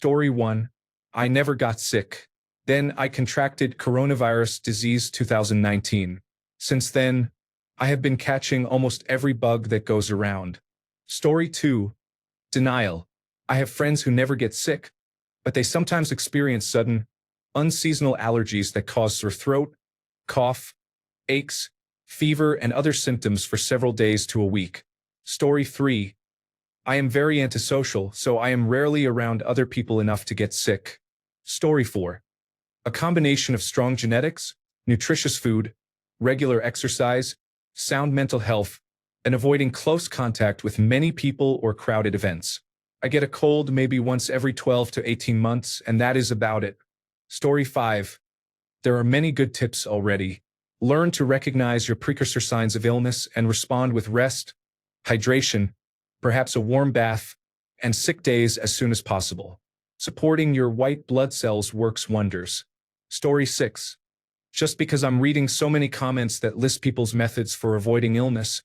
Story 1. I never got sick. Then I contracted coronavirus disease 2019. Since then, I have been catching almost every bug that goes around. Story 2. Denial. I have friends who never get sick, but they sometimes experience sudden, unseasonal allergies that cause sore throat, cough, aches, fever, and other symptoms for several days to a week. Story 3. I am very antisocial, so I am rarely around other people enough to get sick. Story 4. A combination of strong genetics, nutritious food, regular exercise, sound mental health, and avoiding close contact with many people or crowded events. I get a cold maybe once every 12 to 18 months, and that is about it. Story 5. There are many good tips already. Learn to recognize your precursor signs of illness and respond with rest, hydration, perhaps a warm bath, and sick days as soon as possible. Supporting your white blood cells works wonders. Story 6. Just because I'm reading so many comments that list people's methods for avoiding illness,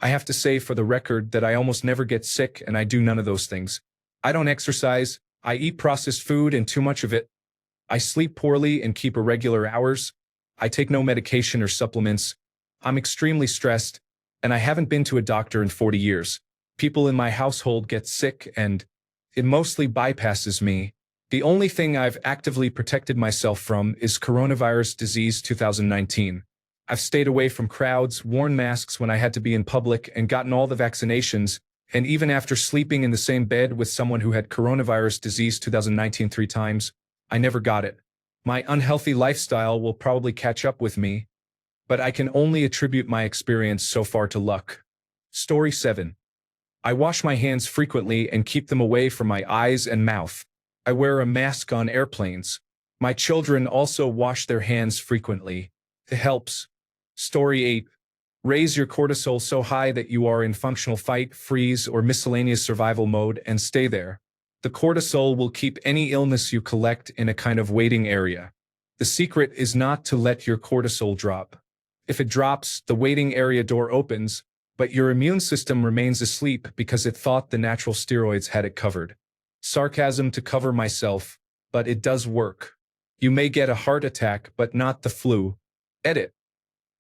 I have to say for the record that I almost never get sick and I do none of those things. I don't exercise, I eat processed food and too much of it. I sleep poorly and keep irregular hours. I take no medication or supplements. I'm extremely stressed, and I haven't been to a doctor in 40 years. People in my household get sick and it mostly bypasses me. The only thing I've actively protected myself from is coronavirus disease 2019. I've stayed away from crowds, worn masks when I had to be in public, and gotten all the vaccinations, and even after sleeping in the same bed with someone who had coronavirus disease 2019 3 times, I never got it. My unhealthy lifestyle will probably catch up with me, but I can only attribute my experience so far to luck. Story 7. I wash my hands frequently and keep them away from my eyes and mouth. I wear a mask on airplanes. My children also wash their hands frequently. It helps. Story 8. Raise your cortisol so high that you are in functional fight, freeze, or miscellaneous survival mode and stay there. The cortisol will keep any illness you collect in a kind of waiting area. The secret is not to let your cortisol drop. If it drops, the waiting area door opens, but your immune system remains asleep because it thought the natural steroids had it covered. Sarcasm to cover myself, but it does work. You may get a heart attack, but not the flu. Edit.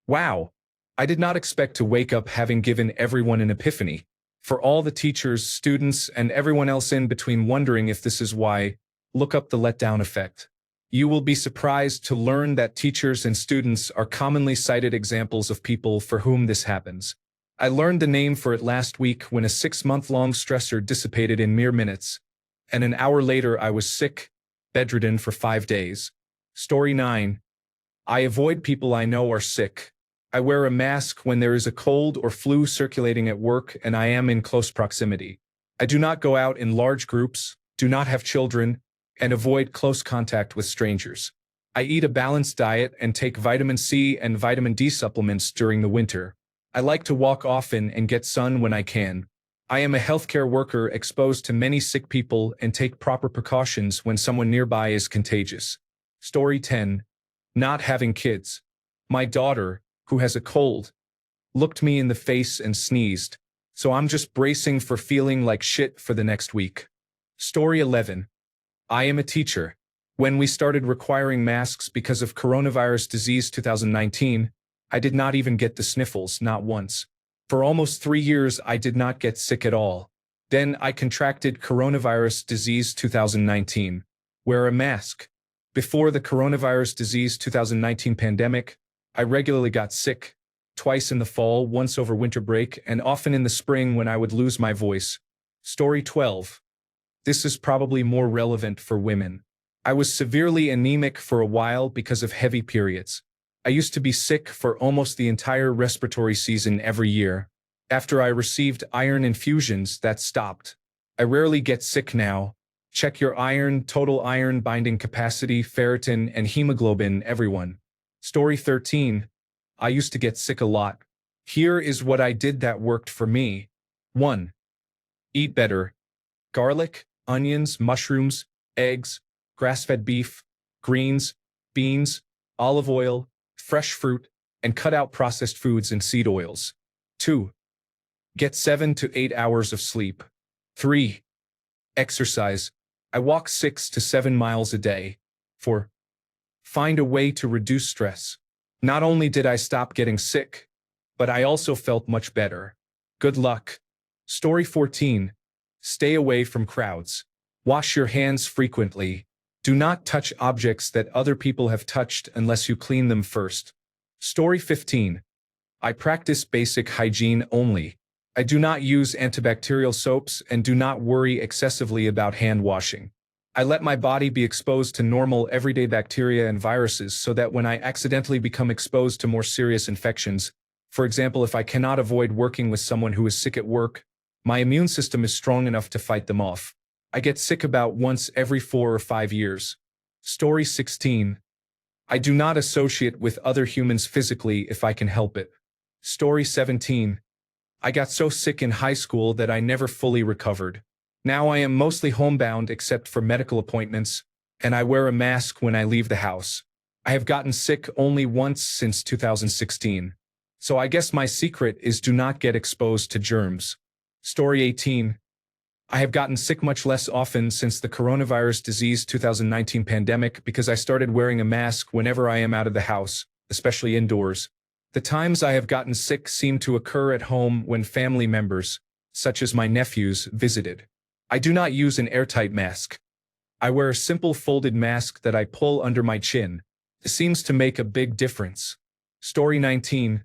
Wow. I did not expect to wake up having given everyone an epiphany. For all the teachers, students, and everyone else in between wondering if this is why, look up the letdown effect. You will be surprised to learn that teachers and students are commonly cited examples of people for whom this happens. I learned the name for it last week when a 6-month-long stressor dissipated in mere minutes, and an hour later I was sick, bedridden for 5 days. Story 9. I avoid people I know are sick. I wear a mask when there is a cold or flu circulating at work and I am in close proximity. I do not go out in large groups, do not have children, and avoid close contact with strangers. I eat a balanced diet and take vitamin C and vitamin D supplements during the winter. I like to walk often and get sun when I can. I am a healthcare worker exposed to many sick people and take proper precautions when someone nearby is contagious. Story 10. Not having kids. My daughter, who has a cold, looked me in the face and sneezed, so I'm just bracing for feeling like shit for the next week. Story 11. I am a teacher. When we started requiring masks because of coronavirus disease 2019, I did not even get the sniffles, not once. For almost 3 years, I did not get sick at all. Then I contracted coronavirus disease 2019. Wear a mask. Before the coronavirus disease 2019 pandemic, I regularly got sick, twice in the fall, once over winter break, and often in the spring when I would lose my voice. Story 12. This is probably more relevant for women. I was severely anemic for a while because of heavy periods. I used to be sick for almost the entire respiratory season every year. After I received iron infusions, that stopped. I rarely get sick now. Check your iron, total iron binding capacity, ferritin, and hemoglobin, everyone. Story 13. I used to get sick a lot. Here is what I did that worked for me. 1. Eat better. Garlic, onions, mushrooms, eggs, grass-fed beef, greens, beans, olive oil, fresh fruit, and cut out processed foods and seed oils. 2. Get 7 to 8 hours of sleep. 3. Exercise. I walk 6 to 7 miles a day. 4. Find a way to reduce stress. Not only did I stop getting sick, but I also felt much better. Good luck. Story 14. Stay away from crowds. Wash your hands frequently. Do not touch objects that other people have touched unless you clean them first. Story 15. I practice basic hygiene only. I do not use antibacterial soaps and do not worry excessively about hand washing. I let my body be exposed to normal everyday bacteria and viruses so that when I accidentally become exposed to more serious infections, for example, if I cannot avoid working with someone who is sick at work, my immune system is strong enough to fight them off. I get sick about once every 4 or 5 years. Story 16. I do not associate with other humans physically if I can help it. Story 17. I got so sick in high school that I never fully recovered. Now I am mostly homebound except for medical appointments, and I wear a mask when I leave the house. I have gotten sick only once since 2016. So I guess my secret is do not get exposed to germs. Story 18. I have gotten sick much less often since the coronavirus disease 2019 pandemic because I started wearing a mask whenever I am out of the house, especially indoors. The times I have gotten sick seem to occur at home when family members, such as my nephews, visited. I do not use an airtight mask. I wear a simple folded mask that I pull under my chin. It seems to make a big difference. Story 19.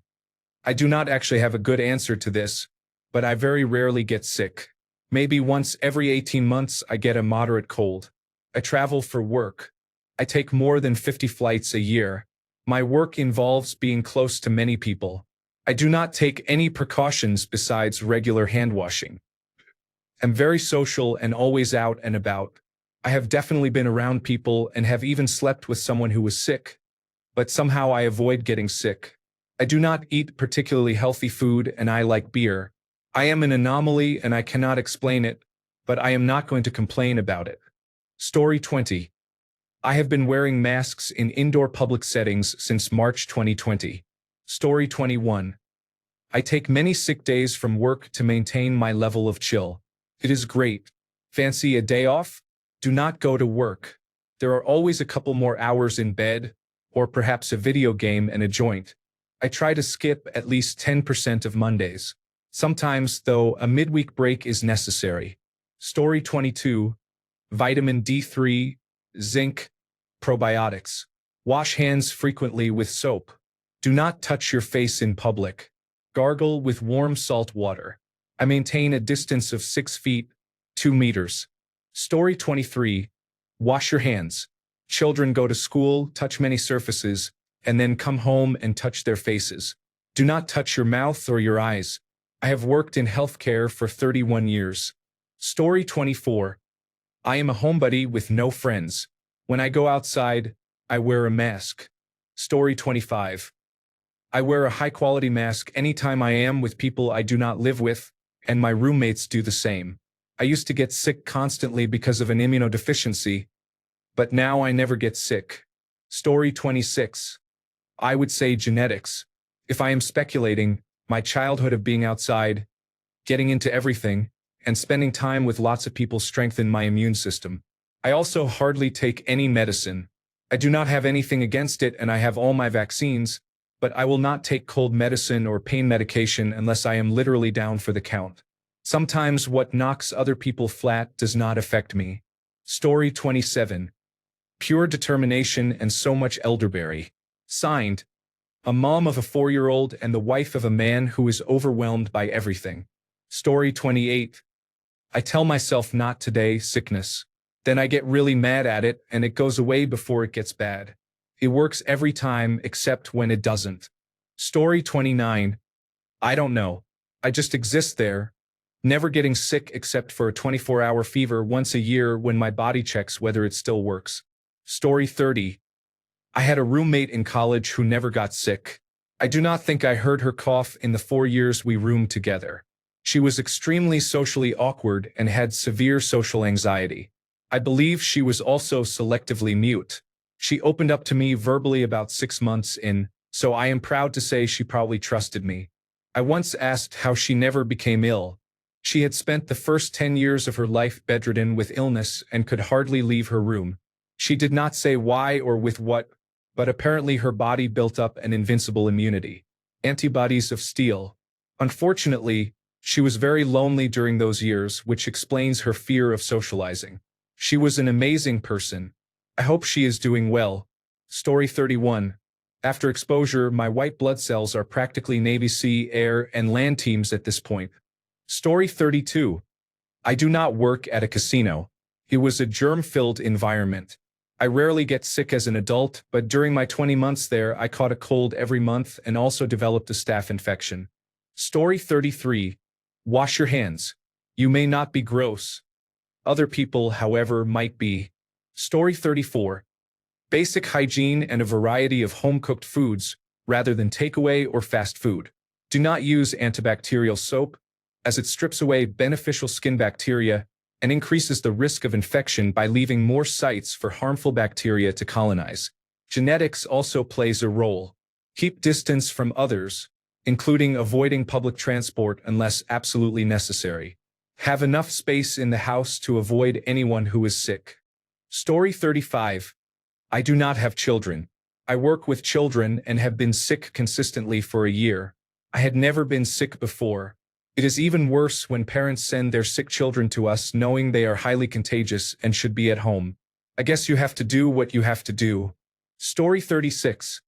I do not actually have a good answer to this, but I very rarely get sick. Maybe once every 18 months I get a moderate cold. I travel for work. I take more than 50 flights a year. My work involves being close to many people. I do not take any precautions besides regular hand washing. I'm very social and always out and about. I have definitely been around people and have even slept with someone who was sick. But somehow I avoid getting sick. I do not eat particularly healthy food and I like beer. I am an anomaly and I cannot explain it, but I am not going to complain about it. Story 20. I have been wearing masks in indoor public settings since March 2020. Story 21. I take many sick days from work to maintain my level of chill. It is great. Fancy a day off? Do not go to work. There are always a couple more hours in bed, or perhaps a video game and a joint. I try to skip at least 10% of Mondays. Sometimes, though, a midweek break is necessary. Story 22. Vitamin D3, zinc, probiotics. Wash hands frequently with soap. Do not touch your face in public. Gargle with warm salt water. I maintain a distance of 6 feet, 2 meters. Story 23. Wash your hands. Children go to school, touch many surfaces, and then come home and touch their faces. Do not touch your mouth or your eyes. I have worked in healthcare for 31 years. Story 24. I am a homebody with no friends. When I go outside, I wear a mask. Story 25. I wear a high-quality mask anytime I am with people I do not live with, and my roommates do the same. I used to get sick constantly because of an immunodeficiency, but now I never get sick. Story 26. I would say genetics. If I am speculating, my childhood of being outside, getting into everything, and spending time with lots of people strengthened my immune system. I also hardly take any medicine. I do not have anything against it and I have all my vaccines, but I will not take cold medicine or pain medication unless I am literally down for the count. Sometimes what knocks other people flat does not affect me. Story 27. Pure determination and so much elderberry. Signed, a mom of a 4-year-old and the wife of a man who is overwhelmed by everything. Story 28. I tell myself not today, sickness. Then I get really mad at it and it goes away before it gets bad. It works every time except when it doesn't. Story 29. I don't know. I just exist there, never getting sick except for a 24-hour fever once a year when my body checks whether it still works. Story 30. I had a roommate in college who never got sick. I do not think I heard her cough in the 4 years we roomed together. She was extremely socially awkward and had severe social anxiety. I believe she was also selectively mute. She opened up to me verbally about 6 months in, so I am proud to say she probably trusted me. I once asked how she never became ill, She had spent the first 10 years of her life bedridden with illness and could hardly leave her room. She did not say why or with what, but apparently her body built up an invincible immunity. Antibodies of steel. Unfortunately, she was very lonely during those years, which explains her fear of socializing. She was an amazing person. I hope she is doing well. Story 31. After exposure, my white blood cells are practically Navy, Sea, Air, and Land teams at this point. Story 32. I do not work at a casino. It was a germ-filled environment. I rarely get sick as an adult, but during my 20 months there, I caught a cold every month and also developed a staph infection. Story 33. Wash your hands. You may not be gross. Other people, however, might be. Story 34. Basic hygiene and a variety of home-cooked foods, rather than takeaway or fast food. Do not use antibacterial soap, as it strips away beneficial skin bacteria and increases the risk of infection by leaving more sites for harmful bacteria to colonize. Genetics also plays a role. Keep distance from others, including avoiding public transport unless absolutely necessary. Have enough space in the house to avoid anyone who is sick. Story 35. I do not have children. I work with children and have been sick consistently for a year. I had never been sick before. It is even worse when parents send their sick children to us knowing they are highly contagious and should be at home. I guess you have to do what you have to do. Story 36.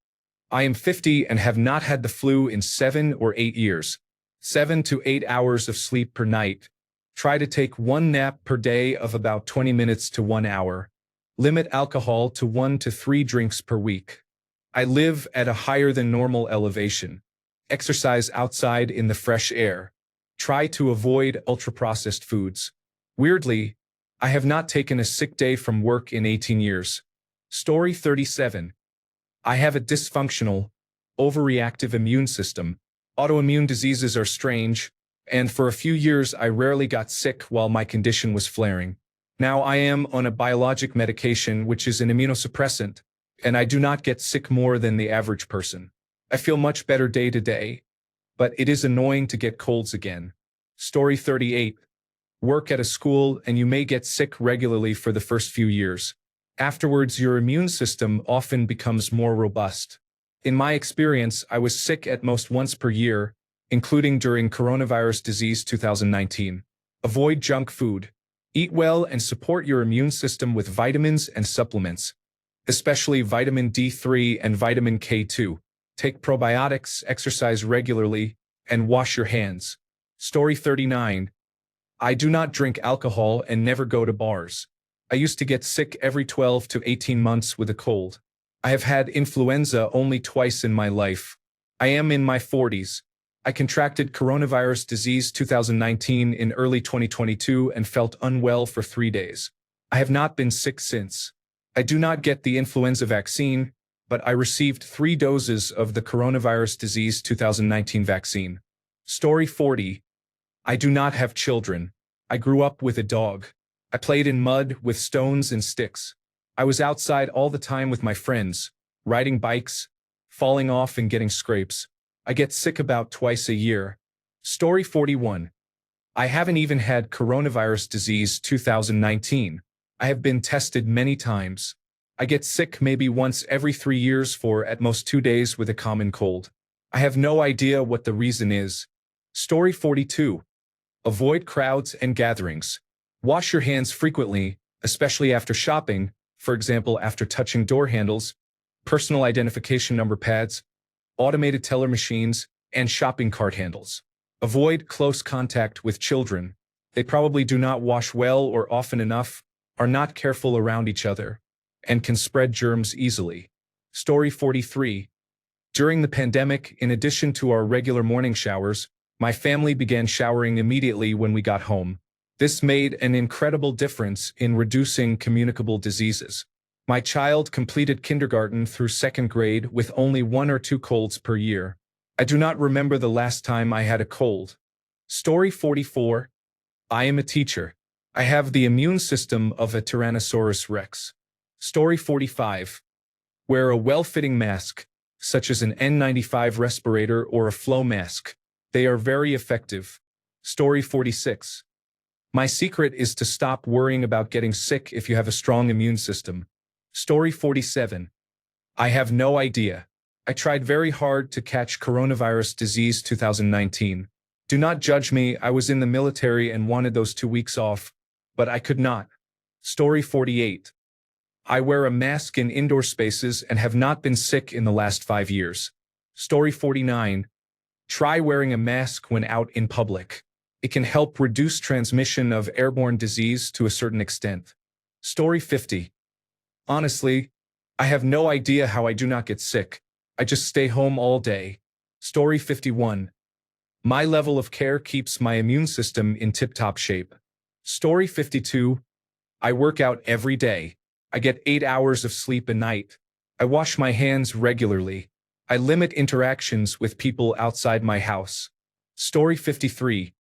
I am 50 and have not had the flu in 7 or 8 years. 7 to 8 hours of sleep per night. Try to take one nap per day of about 20 minutes to 1 hour. Limit alcohol to 1 to 3 drinks per week. I live at a higher than normal elevation. Exercise outside in the fresh air. Try to avoid ultra-processed foods. Weirdly, I have not taken a sick day from work in 18 years. Story 37. I have a dysfunctional, overreactive immune system. Autoimmune diseases are strange, and for a few years I rarely got sick while my condition was flaring. Now I am on a biologic medication which is an immunosuppressant, and I do not get sick more than the average person. I feel much better day to day, but it is annoying to get colds again. Story 38. Work at a school and you may get sick regularly for the first few years. Afterwards, your immune system often becomes more robust. In my experience, I was sick at most once per year, including during coronavirus disease 2019. Avoid junk food. Eat well and support your immune system with vitamins and supplements, especially vitamin D3 and vitamin K2. Take probiotics, exercise regularly, and wash your hands. Story 39. I do not drink alcohol and never go to bars. I used to get sick every 12 to 18 months with a cold. I have had influenza only twice in my life. I am in my 40s. I contracted coronavirus disease 2019 in early 2022 and felt unwell for 3 days. I have not been sick since. I do not get the influenza vaccine, but I received 3 doses of the coronavirus disease 2019 vaccine. Story 40. I do not have children. I grew up with a dog. I played in mud with stones and sticks. I was outside all the time with my friends, riding bikes, falling off and getting scrapes. I get sick about twice a year. Story 41. I haven't even had coronavirus disease 2019. I have been tested many times. I get sick maybe once every 3 years for at most 2 days with a common cold. I have no idea what the reason is. Story 42. Avoid crowds and gatherings. Wash your hands frequently, especially after shopping, for example after touching door handles, personal identification number pads, automated teller machines, and shopping cart handles. Avoid close contact with children. They probably do not wash well or often enough, are not careful around each other, and can spread germs easily. Story 43. During the pandemic, in addition to our regular morning showers, my family began showering immediately when we got home. This made an incredible difference in reducing communicable diseases. My child completed kindergarten through 2nd grade with only 1 or 2 colds per year. I do not remember the last time I had a cold. Story 44. I am a teacher. I have the immune system of a Tyrannosaurus rex. Story 45. Wear a well-fitting mask, such as an N95 respirator or a flow mask. They are very effective. Story 46. My secret is to stop worrying about getting sick if you have a strong immune system. Story 47. I have no idea. I tried very hard to catch coronavirus disease 2019. Do not judge me, I was in the military and wanted those 2 weeks off, but I could not. Story 48. I wear a mask in indoor spaces and have not been sick in the last 5 years. Story 49. Try wearing a mask when out in public. It can help reduce transmission of airborne disease to a certain extent. Story 50. Honestly, I have no idea how I do not get sick. I just stay home all day. Story 51. My level of care keeps my immune system in tip-top shape. Story 52. I work out every day. I get 8 hours of sleep a night. I wash my hands regularly. I limit interactions with people outside my house. Story 53.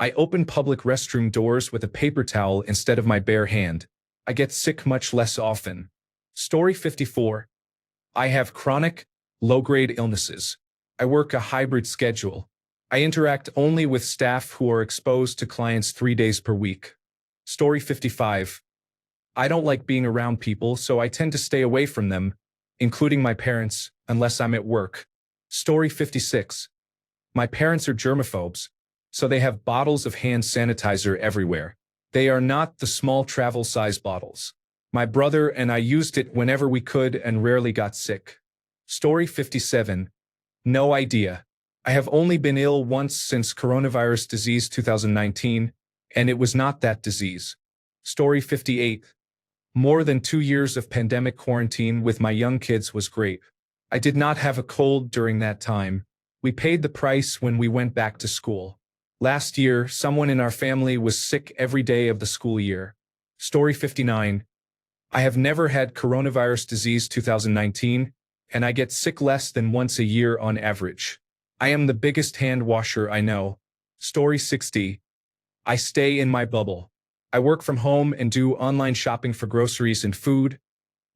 I open public restroom doors with a paper towel instead of my bare hand. I get sick much less often. Story 54. I have chronic, low-grade illnesses. I work a hybrid schedule. I interact only with staff who are exposed to clients 3 days per week. Story 55. I don't like being around people, so I tend to stay away from them, including my parents, unless I'm at work. Story 56. My parents are germaphobes, so they have bottles of hand sanitizer everywhere. They are not the small travel-size bottles. My brother and I used it whenever we could and rarely got sick. Story 57. No idea. I have only been ill once since coronavirus disease 2019, and it was not that disease. Story 58. More than 2 years of pandemic quarantine with my young kids was great. I did not have a cold during that time. We paid the price when we went back to school. Last year, someone in our family was sick every day of the school year. Story 59. I have never had coronavirus disease 2019, and I get sick less than once a year on average. I am the biggest hand washer I know. Story 60. I stay in my bubble. I work from home and do online shopping for groceries and food,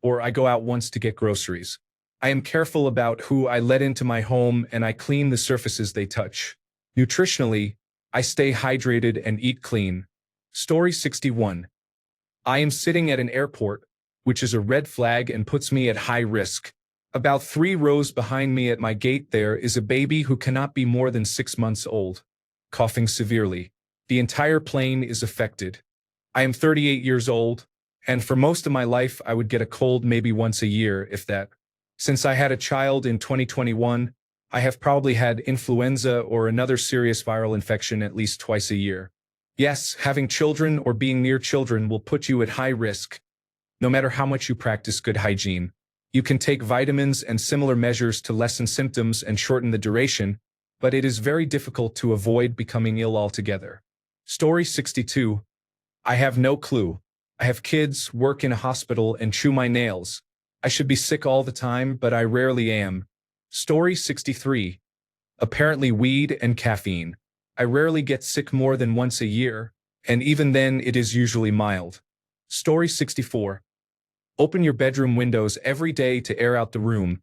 or I go out once to get groceries. I am careful about who I let into my home and I clean the surfaces they touch. Nutritionally, I stay hydrated and eat clean. Story 61. I am sitting at an airport, which is a red flag and puts me at high risk. About 3 rows behind me at my gate there is a baby who cannot be more than 6 months old, coughing severely. The entire plane is affected. I am 38 years old, and for most of my life I would get a cold maybe once a year, if that. Since I had a child in 2021, I have probably had influenza or another serious viral infection at least twice a year. Yes, having children or being near children will put you at high risk, no matter how much you practice good hygiene. You can take vitamins and similar measures to lessen symptoms and shorten the duration, but it is very difficult to avoid becoming ill altogether. Story 62. I have no clue. I have kids, work in a hospital, and chew my nails. I should be sick all the time, but I rarely am. Story 63. Apparently weed and caffeine. I rarely get sick more than once a year, and even then it is usually mild. Story 64. Open your bedroom windows every day to air out the room,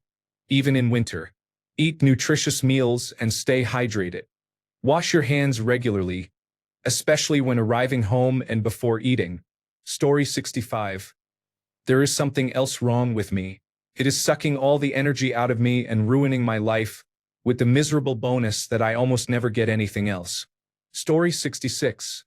even in winter. Eat nutritious meals and stay hydrated. Wash your hands regularly, especially when arriving home and before eating. Story 65. There is something else wrong with me. It is sucking all the energy out of me and ruining my life, with the miserable bonus that I almost never get anything else. Story 66.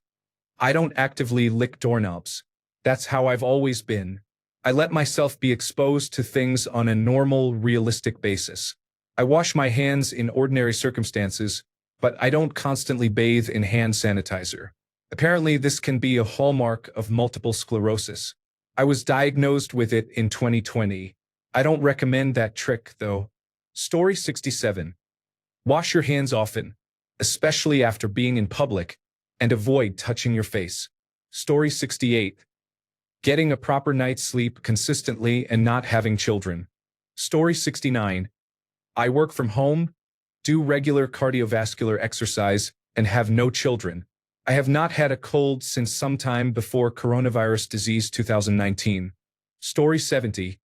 I don't actively lick doorknobs. That's how I've always been. I let myself be exposed to things on a normal, realistic basis. I wash my hands in ordinary circumstances, but I don't constantly bathe in hand sanitizer. Apparently, this can be a hallmark of multiple sclerosis. I was diagnosed with it in 2020. I don't recommend that trick, though. Story 67. Wash your hands often, especially after being in public, and avoid touching your face. Story 68. Getting a proper night's sleep consistently and not having children. Story 69. I work from home, do regular cardiovascular exercise, and have no children. I have not had a cold since sometime before coronavirus disease 2019. Story 70.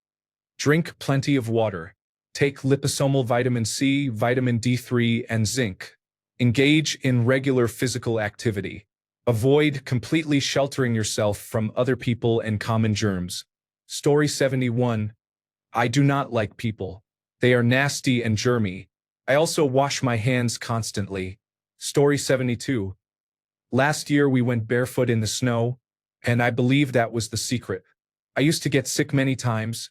Drink plenty of water. Take liposomal vitamin C, vitamin D3, and zinc. Engage in regular physical activity. Avoid completely sheltering yourself from other people and common germs. Story 71. I do not like people. They are nasty and germy. I also wash my hands constantly. Story 72. Last year we went barefoot in the snow, and I believe that was the secret. I used to get sick many times,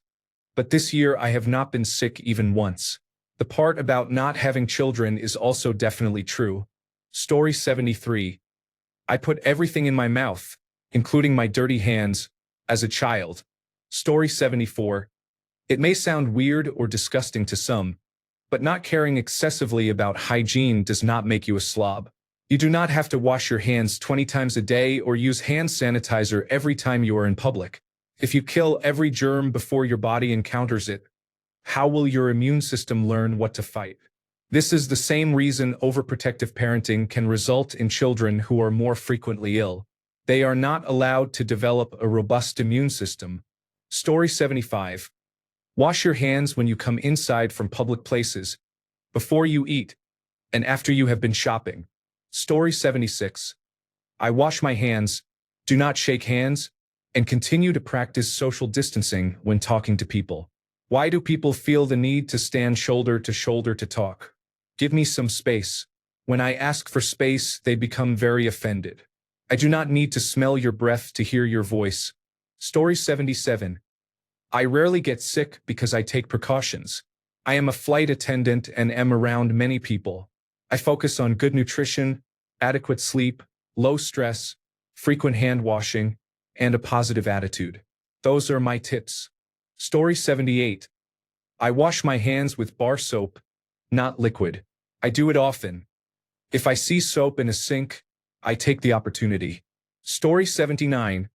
but this year I have not been sick even once. The part about not having children is also definitely true. Story 73. I put everything in my mouth, including my dirty hands, as a child. Story 74. It may sound weird or disgusting to some, but not caring excessively about hygiene does not make you a slob. You do not have to wash your hands 20 times a day or use hand sanitizer every time you are in public. If you kill every germ before your body encounters it, how will your immune system learn what to fight? This is the same reason overprotective parenting can result in children who are more frequently ill. They are not allowed to develop a robust immune system. Story 75. Wash your hands when you come inside from public places, before you eat, and after you have been shopping. Story 76. I wash my hands, do not shake hands, and continue to practice social distancing when talking to people. Why do people feel the need to stand shoulder to talk? Give me some space. When I ask for space, they become very offended. I do not need to smell your breath to hear your voice. Story 77. I rarely get sick because I take precautions. I am a flight attendant and am around many people. I focus on good nutrition, adequate sleep, low stress, frequent hand washing, and a positive attitude. Those are my tips. Story 78. I wash my hands with bar soap, not liquid. I do it often. If I see soap in a sink, I take the opportunity. Story 79.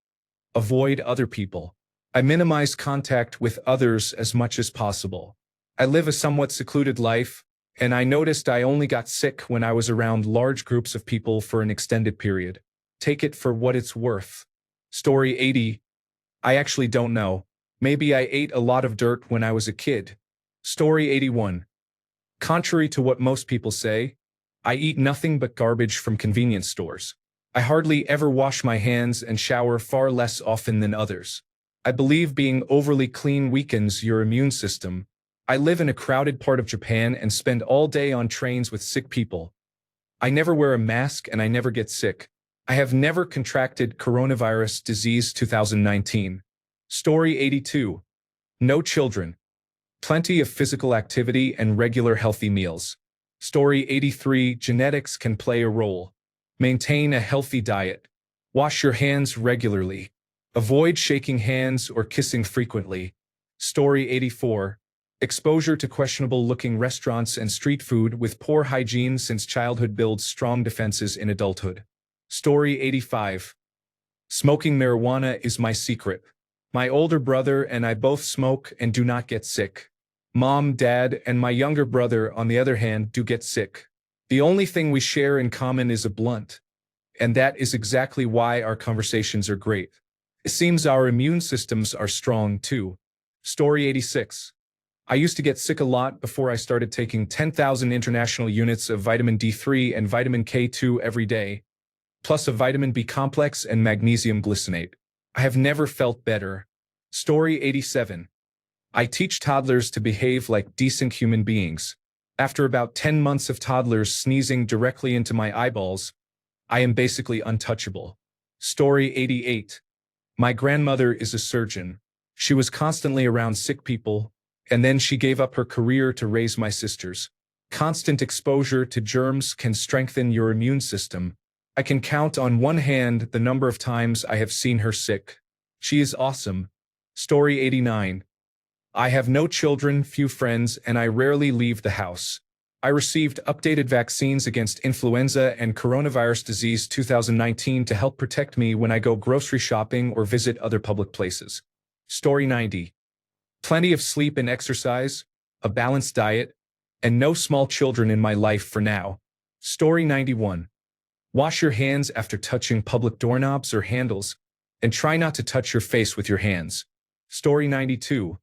Avoid other people. I minimize contact with others as much as possible. I live a somewhat secluded life, and I noticed I only got sick when I was around large groups of people for an extended period. Take it for what it's worth. Story 80. I actually don't know. Maybe I ate a lot of dirt when I was a kid. Story 81. Contrary to what most people say, I eat nothing but garbage from convenience stores. I hardly ever wash my hands and shower far less often than others. I believe being overly clean weakens your immune system. I live in a crowded part of Japan and spend all day on trains with sick people. I never wear a mask and I never get sick. I have never contracted coronavirus disease 2019. Story 82. No children. Plenty of physical activity and regular healthy meals. Story 83. Genetics can play a role. Maintain a healthy diet. Wash your hands regularly. Avoid shaking hands or kissing frequently. Story 84. Exposure to questionable-looking restaurants and street food with poor hygiene since childhood builds strong defenses in adulthood. Story 85. Smoking marijuana is my secret. My older brother and I both smoke and do not get sick. Mom, Dad, and my younger brother, on the other hand, do get sick. The only thing we share in common is a blunt. And that is exactly why our conversations are great. It seems our immune systems are strong too. Story 86. I used to get sick a lot before I started taking 10,000 international units of vitamin D3 and vitamin K2 every day, plus a vitamin B complex and magnesium glycinate. I have never felt better. Story 87. I teach toddlers to behave like decent human beings. After about 10 months of toddlers sneezing directly into my eyeballs, I am basically untouchable. Story 88. My grandmother is a surgeon. She was constantly around sick people, and then she gave up her career to raise my sisters. Constant exposure to germs can strengthen your immune system. I can count on one hand the number of times I have seen her sick. She is awesome. Story 89. I have no children, few friends, and I rarely leave the house. I received updated vaccines against influenza and coronavirus disease 2019 to help protect me when I go grocery shopping or visit other public places. Story 90. Plenty of sleep and exercise, a balanced diet, and no small children in my life for now. Story 91. Wash your hands after touching public doorknobs or handles, and try not to touch your face with your hands. Story 92.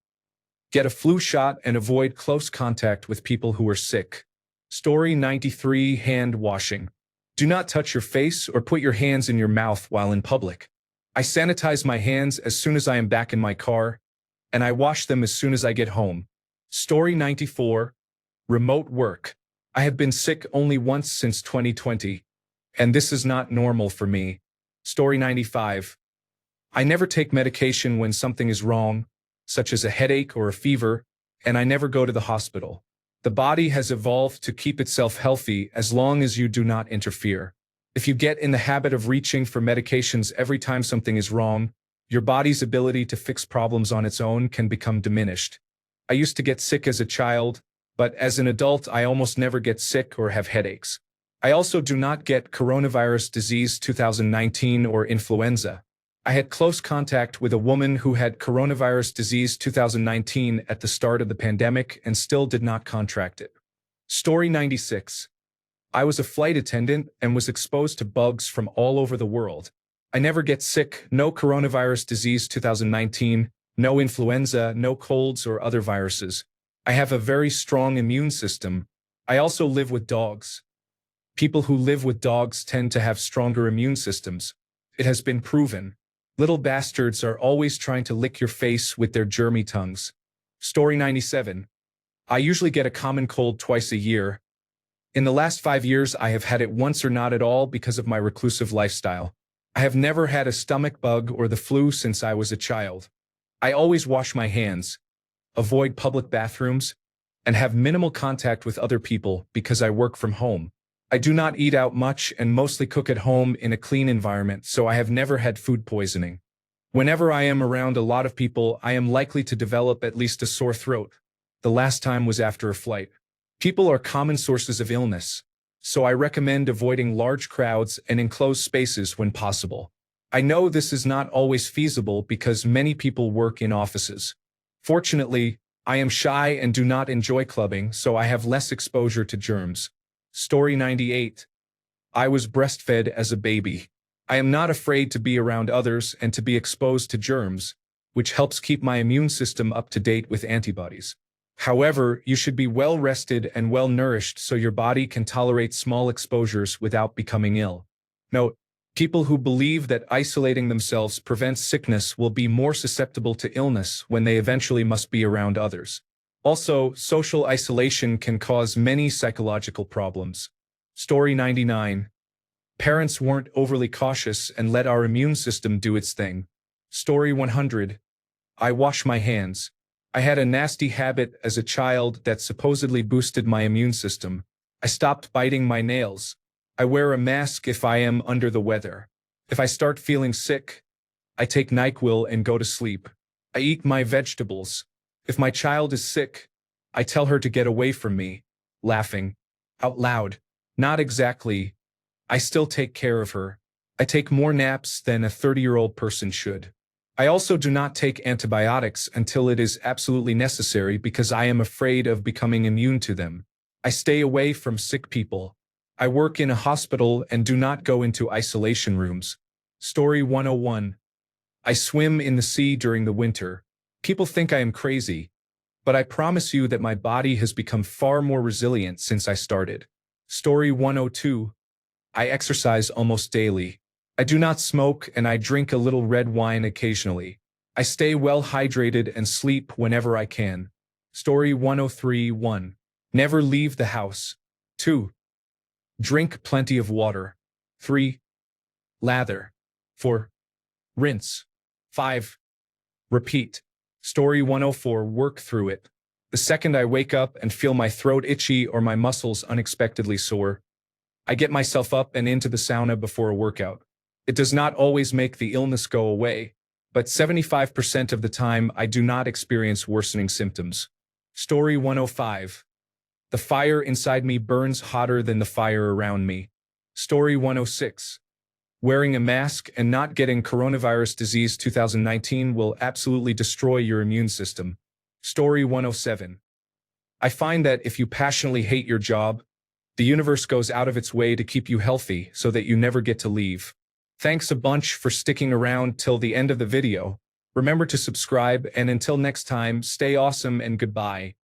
Get a flu shot and avoid close contact with people who are sick. Story 93. Hand washing. Do not touch your face or put your hands in your mouth while in public. I sanitize my hands as soon as I am back in my car, and I wash them as soon as I get home. Story 94. Remote work. I have been sick only once since 2020, and this is not normal for me. Story 95. I never take medication when something is wrong, such as a headache or a fever, and I never go to the hospital. The body has evolved to keep itself healthy as long as you do not interfere. If you get in the habit of reaching for medications every time something is wrong, your body's ability to fix problems on its own can become diminished. I used to get sick as a child, but as an adult I almost never get sick or have headaches. I also do not get coronavirus disease 2019 or influenza. I had close contact with a woman who had coronavirus disease 2019 at the start of the pandemic and still did not contract it. Story 96. I was a flight attendant and was exposed to bugs from all over the world. I never get sick, no coronavirus disease 2019, no influenza, no colds or other viruses. I have a very strong immune system. I also live with dogs. People who live with dogs tend to have stronger immune systems. It has been proven. Little bastards are always trying to lick your face with their germy tongues. Story 97. I usually get a common cold twice a year. In the last 5 years, I have had it once or not at all because of my reclusive lifestyle. I have never had a stomach bug or the flu since I was a child. I always wash my hands, avoid public bathrooms, and have minimal contact with other people because I work from home. I do not eat out much and mostly cook at home in a clean environment, so I have never had food poisoning. Whenever I am around a lot of people, I am likely to develop at least a sore throat. The last time was after a flight. People are common sources of illness, so I recommend avoiding large crowds and enclosed spaces when possible. I know this is not always feasible because many people work in offices. Fortunately, I am shy and do not enjoy clubbing, so I have less exposure to germs. Story 98. I was breastfed as a baby. I am not afraid to be around others and to be exposed to germs, which helps keep my immune system up to date with antibodies. However, you should be well rested and well nourished so your body can tolerate small exposures without becoming ill. Note, people who believe that isolating themselves prevents sickness will be more susceptible to illness when they eventually must be around others. Also, social isolation can cause many psychological problems. Story 99. Parents weren't overly cautious and let our immune system do its thing. Story 100. I wash my hands. I had a nasty habit as a child that supposedly boosted my immune system. I stopped biting my nails. I wear a mask if I am under the weather. If I start feeling sick, I take NyQuil and go to sleep. I eat my vegetables. If my child is sick, I tell her to get away from me, laughing out loud. Not exactly. I still take care of her. I take more naps than a 30-year-old person should. I also do not take antibiotics until it is absolutely necessary because I am afraid of becoming immune to them. I stay away from sick people. I work in a hospital and do not go into isolation rooms. Story 101. I swim in the sea during the winter. People think I am crazy, but I promise you that my body has become far more resilient since I started. Story 102. I exercise almost daily. I do not smoke and I drink a little red wine occasionally. I stay well hydrated and sleep whenever I can. Story 103. 1. Never leave the house. 2. Drink plenty of water. 3. Lather. 4. Rinse. 5. Repeat. Story 104. Work through it. The second I wake up and feel my throat itchy or my muscles unexpectedly sore, I get myself up and into the sauna before a workout. It does not always make the illness go away, but 75% of the time I do not experience worsening symptoms. Story 105. The fire inside me burns hotter than the fire around me. Story 106. Wearing a mask and not getting coronavirus disease 2019 will absolutely destroy your immune system. Story 107. I find that if you passionately hate your job, the universe goes out of its way to keep you healthy so that you never get to leave. Thanks a bunch for sticking around till the end of the video. Remember to subscribe, and until next time, stay awesome and goodbye.